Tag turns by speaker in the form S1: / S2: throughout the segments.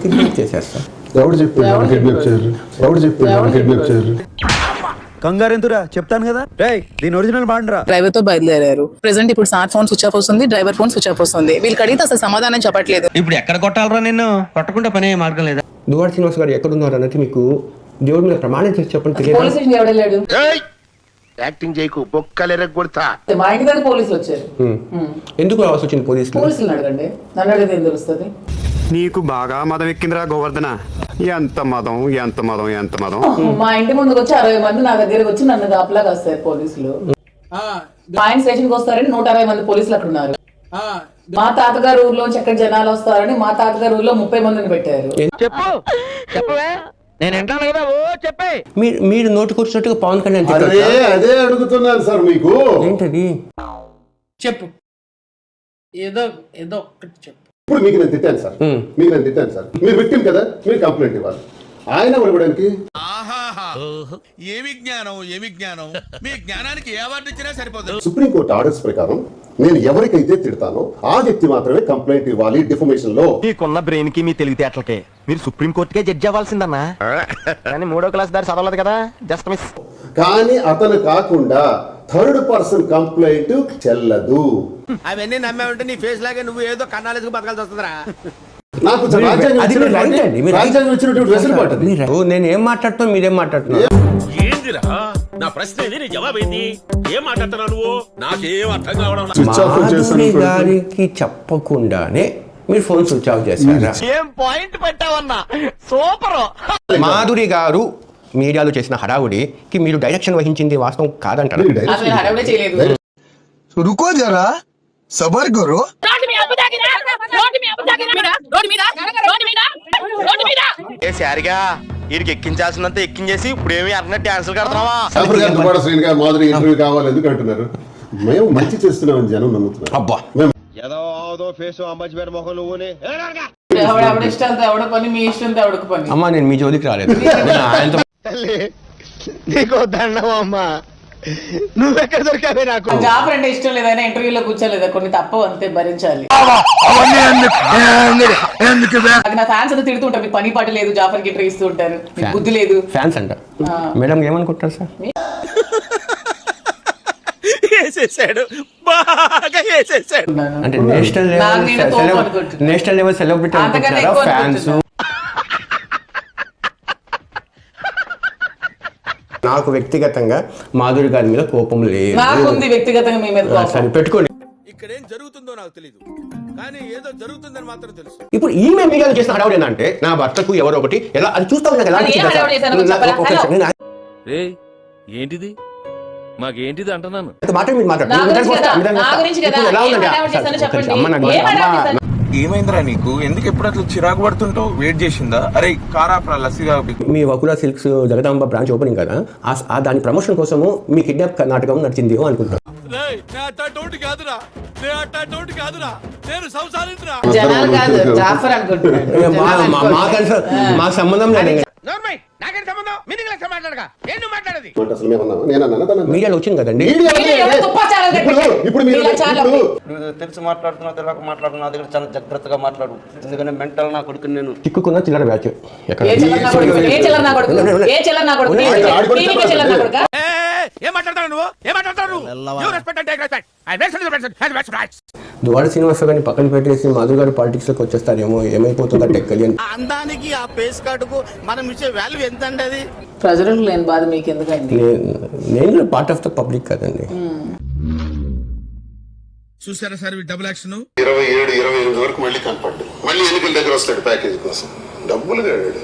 S1: Kidnap చేసేస్తా.
S2: ఎవడు చెప్పాడు కిడ్నాప్ చేయరు? ఎవడు చెప్పాడు కిడ్నాప్ చేయరు?
S3: కంగారు ఎందురా చెప్తాను కదా. రేయ్ దీని ఒరిజినల్ బాండ్రా.
S4: డ్రైవర్ తో బయలుదేరారు. ప్రెసెంట్ ఇప్పుడు సార్ ఫోన్ స్విచ్ ఆఫ్ వస్తుంది, డ్రైవర్ ఫోన్ స్విచ్ ఆఫ్ వస్తుంది. వీళ్ళకి అడిగితే అసలు సమాధానం చెప్పట్లేదు.
S5: ఇప్పుడు ఎక్కడ కొట్టాలరా నిన్ను? కొట్టకుండా పనే మార్గం లేదా?
S1: దువ్వాడ శ్రీనివాస్ గారు ఎక్కడున్నారు అన్నట్టు మీకు దేవుడి మీద ప్రమాణం చేసి చెప్పండి.
S4: Police station ఎవడలేడు.
S6: యాక్టింగ్ చేయకు, బొక్కలెరగ కొడతా.
S4: మా ఇంటి దగ్గర పోలీసులు వచ్చారు.
S1: ఎందుకు రావాల్సి వచ్చింది పోలీసులు?
S4: పోలీసులు అడగండి, నన్ను అడిగితే ఏం తెలుస్తుంది?
S7: నీకు బాగా మదం ఎక్కిందిరా గోవర్ధన. ఎంత మదం ఎంత మదం ఎంత మదం.
S4: మా ఇంటి ముందుకు వచ్చి 60 మంది నా దగ్గరకు వచ్చి నన్ను దాపలాగా వస్తారు పోలీసులు. మా ఆయన స్టేషన్కి వస్తారని 160 మంది పోలీసులు అక్కడ ఉన్నారు. మా తాతగారు ఊర్లోంచి ఎక్కడ జనాలు వస్తారని మా తాతగారు ఊర్లో 30 మందిని పెట్టారు.
S5: చెప్పు చెప్పవే, నేను వింటాను కదా. ఓ చెప్పే.
S1: మీరు నోటుకొచ్చినట్టుగా పవన్ కళ్యాణ్
S2: అదే అడుగుతున్నాను సార్ మీకు.
S1: ఏంటది?
S4: చెప్పు, ఏదో ఏదో ఒక్కటి చెప్పు.
S2: ఇప్పుడు మీకు నేను తిట్టాను సార్, మీరు విక్టిమ్ కదా, మీరు కంప్లైంట్ ఇవ్వాలి. ఆయన ఇవ్వడానికి
S6: ఏమి జ్ఞానం మీ జ్ఞానానికి ఏ అవార్డు ఇచ్చినా సరిపోతుంది.
S2: సుప్రీంకోర్టు ఆర్డర్స్ ప్రకారం నేను ఎవరికైతే తిడతానో ఆ వ్యక్తి మాత్రమే కంప్లైంట్ ఇవ్వాలి డిఫమేషన్ లో.
S3: మీకున్న బ్రెయిన్ కి మీ తెలివితేటలకే మీరు సుప్రీం కోర్టుకే జడ్జి అవ్వాల్సిందన్నా. కానీ 3వ క్లాస్ దారి చదవలేదు కదా, జస్ట్ మిస్.
S2: కానీ అతను కాకుండా థర్డ్ పర్సన్ కంప్లైంట్ చెల్లదు.
S5: అవన్నీ నమ్మే ఉంటే నీ ఫేస్ లాగే నువ్వు ఏదో కన్నాలేసుకు బతకాల్సి వస్తుందిరా.
S2: నాకు
S1: నేను ఏం మాట్లాడుతున్నా, మీరేం మాట్లాడుతున్నారు?
S6: ఏందిరా నా ప్రశ్న ఇది, నీ జవాబు ఏంది? ఏం మాట్లాడుతున్నావు నువ్వు? నాకేం అర్థం కావడం.
S1: మాధురి గారికి చెప్పకుండానే మీరు ఫోన్ స్విచ్ ఆఫ్ చేశారా?
S5: ఏం పాయింట్ పెట్టావన్నా, సూపర్.
S1: మాధురి గారు మీడియాలో చేసిన హడావుడికి మీరు డైరెక్షన్ వహించింది వాస్తవం కాదంటారు.
S4: అసలు హడావుడే చేయలేదు.
S8: रुको जरा सबर करो.
S5: వీడికి ఎక్కించాల్సినంత ఎక్కించేసి ఇప్పుడు ఏమి అన్నట్టు ఆన్సర్ కడుతున్నావా?
S2: మాధురి ఇంటర్వ్యూ కావాలి ఎందుకు అంటున్నారు? మేము మంచి చేస్తున్నామని జనం నమ్ముతున్నారు.
S1: అబ్బా
S4: ఎవడ ఇష్టంతో ఎవడ పని, మీ ఇష్టంతో ఎవడకు పని.
S1: అమ్మా నేను మీ జోలికి రాలేదు. ఆయనతో
S5: నీకు దండం అమ్మా, నువ్వెక్కడ దొరికావే నాకు?
S4: జాబ్ అంటే ఇష్టం లేదైనా ఇంటర్వ్యూలో కూర్చోలేదా, కొన్ని తప్పవు అంతే, భరించాలి. నా ఫ్యాన్స్ అంతా తిడుతుంటారు, మీకు పని పాట లేదు, జాఫర్ కి ఇంటర్వ్యూ ఇస్తూ ఉంటారు, మీకు బుద్ధి లేదు.
S1: ఫ్యాన్స్ అంట మేడం ఏమనుకుంటారు సార్?
S5: వేసేసాడు, బాగా వేసేసాడు.
S1: అంటే నేషనల్ లెవెల్ సెలబ్రిటీ అనుకుంటారా ఫ్యాన్స్? నాకు వ్యక్తిగతంగా మాధురి గారి మీద కోపం లేదు.
S4: నాకుంది వ్యక్తిగతంగా మీ మీద కోపం.
S1: సరే పెట్టుకోండి.
S6: ఇక్కడ ఏం జరుగుతుందో నాకు తెలియదు, కానీ ఏదో జరుగుతుందని మాత్రం తెలుసు.
S1: ఇప్పుడు ఈమె మీడియాలో చేసిన హడావుడి ఏంటంటే నా భర్తకు ఎవరో ఒకటి ఎలా అది చూస్తా ఉన్నా కదా.
S6: ఏంటిది మాకేంటిది అంటున్నాను.
S8: ఏమైందిరా నీకు? ఎందుకు ఎప్పుడు అట్లా చిరాకు పడుతుంటావు? వెయిట్ చేసిందా? అరే కారాప్రా లస్సీగా.
S1: మీ వకులా సిల్క్స్ జగదాంబ బ్రాంచ్ ఓపెనింగ్ కదా, దాని ప్రమోషన్ కోసము మీ కిడ్నాప్ నాటకం నడిచింది అనుకుంటా. మా సంబంధం లేదు. మీడియాలో వచ్చింది కదండి.
S3: తెలిసి మాట్లాడుతున్నా తెలియక మాట్లాడుతున్నా, నా దగ్గర చాలా జాగ్రత్తగా మాట్లాడు. ఎందుకంటే మెంటల్ నా కొడుకు నేను
S1: చిక్కుకున్న చిల్లర బ్యాచ్. దువ్వాడ శ్రీనివాస్ గారిని పక్కన పెట్టేసి మాధురి గారు పాలిటిక్స్ లోకి వచ్చేస్తారేమో, ఏమైపోతుందా టెక్కలి
S5: అందానికి ఆ పేస్ కార్డుకు మనం ఇచ్చే వాల్యూ ఎంత అండి? అది
S4: ప్రజలకు లేని బాధ మీకు ఎందుకండి?
S1: నేను పార్ట్ ఆఫ్ ద పబ్లిక్ కదండి.
S6: చూసారా సార్ డబుల్ యాక్షన్.
S2: 27-28 వరకు మళ్ళీ కనపడ్డు. మళ్ళీ ఎన్నికల దగ్గర వస్తాడు ప్యాకేజ్ కోసం, డబ్బులు కాడు.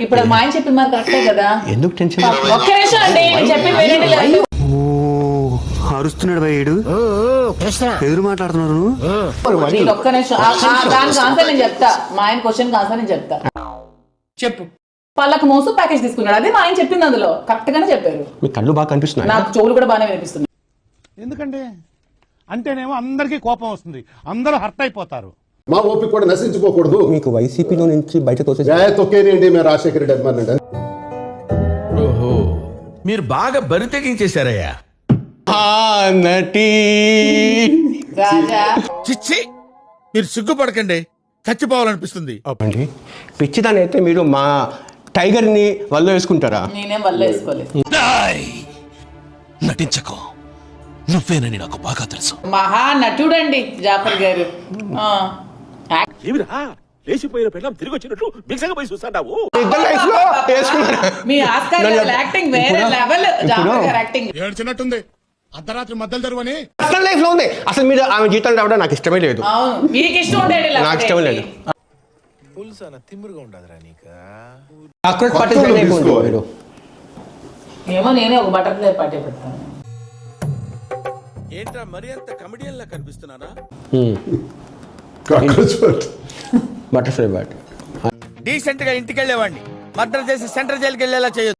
S4: ఇప్పుడు మా ఆయన చెప్పి మరి కరెక్టే కదా.
S1: ఎందుకు టెన్షన్?
S4: ఒక్క నిమిషం అండి, చెప్పి
S7: అరుస్తున్నాడు భయ్యుడు, ఎదురు మాట్లాడుతున్నారు.
S4: ఒక్క నిమిషం, దానికి ఆన్సర్ నేను చెప్తా. మా ఆయన క్వశ్చన్ ఆన్సర్ నేను చెప్తా. చెప్పు. పళ్ళకు మోసు ప్యాకేజ్ తీసుకున్నాడు, అదే మా ఆయన చెప్పింది, అందులో కరెక్ట్ గానే చెప్పారు.
S1: మీ కళ్ళు బాగా కనిపిస్తున్నాయి,
S4: నాకు చెవులు కూడా బాగానే వినిపిస్తుంది.
S9: ఎందుకంటే అంటేనేమో అందరికీ కోపం వస్తుంది, అందరూ హర్ట్ అయిపోతారు.
S2: మా ఓపిక కూడా నశించుకోకూడదు.
S1: మీకు వైసీపీలో నుంచి బయట
S2: తొక్కేనండి మేము రాజశేఖర రెడ్డి అభిమానులు.
S6: ఓహో, మీరు బాగా బరి తెగించేశారయ్యా.
S1: నటి
S4: రాజా
S5: చిచ్చి మీరు సిగ్గుపడకండి, చచ్చిపోవాలనిపిస్తుంది.
S1: అండి పిచ్చిదాని అయితే మీరు మా టైగర్ని వల్ల వేసుకుంటారా?
S4: నేనేం వల్ల వేసుకోలేదు.
S6: నటించకు, నువ్వేనని నాకు బాగా తెలుసు.
S4: మహా నటుడండి జాఫర్ గారు.
S6: ఏమిరా లేచిపోయిన పిల్లం తిరిగి వచ్చినట్టు బిగ్సంగా పోయి చూస్తాడావు?
S1: ఇద్దరు లైఫ్ లో వేసుకున్నారా?
S4: మీ ఆస్కార్ గారి యాక్టింగ్ వేరే లెవెల్. జాఫర్ గారి యాక్టింగ్
S9: ఏడ్చినట్టుంది అర్ధరాత్రి మధ్యలో తెరువని
S1: పర్సనల్ లైఫ్ లో ఉంది. అసలు మీరు ఆమె జీతం రావడం నాకు ఇష్టమే లేదు.
S4: అవును, మీకు ఇష్టం ఉండేది.
S1: నాకు ఇష్టం లేదు. కాక్రోచ్ పార్టీ
S2: కొత్తోళ్ళు
S1: జాయిన్ అయిపోండి
S2: తీసుకోవాలి.
S1: మీరు.
S4: ఏమో నేనే ఒక బటర్ఫ్లై పార్టీ పెడతాను.
S5: ఏంట్రా మరి అంత కమెడియన్ లా కనిపిస్తున్నానా?
S1: బటర్ఫ్లై బ్యాట్
S5: డీసెంట్ గా ఇంటికి వెళ్ళేవాడిని మర్డర్ చేసి సెంట్రల్ జైలుకి వెళ్ళేలా చేయొచ్చు.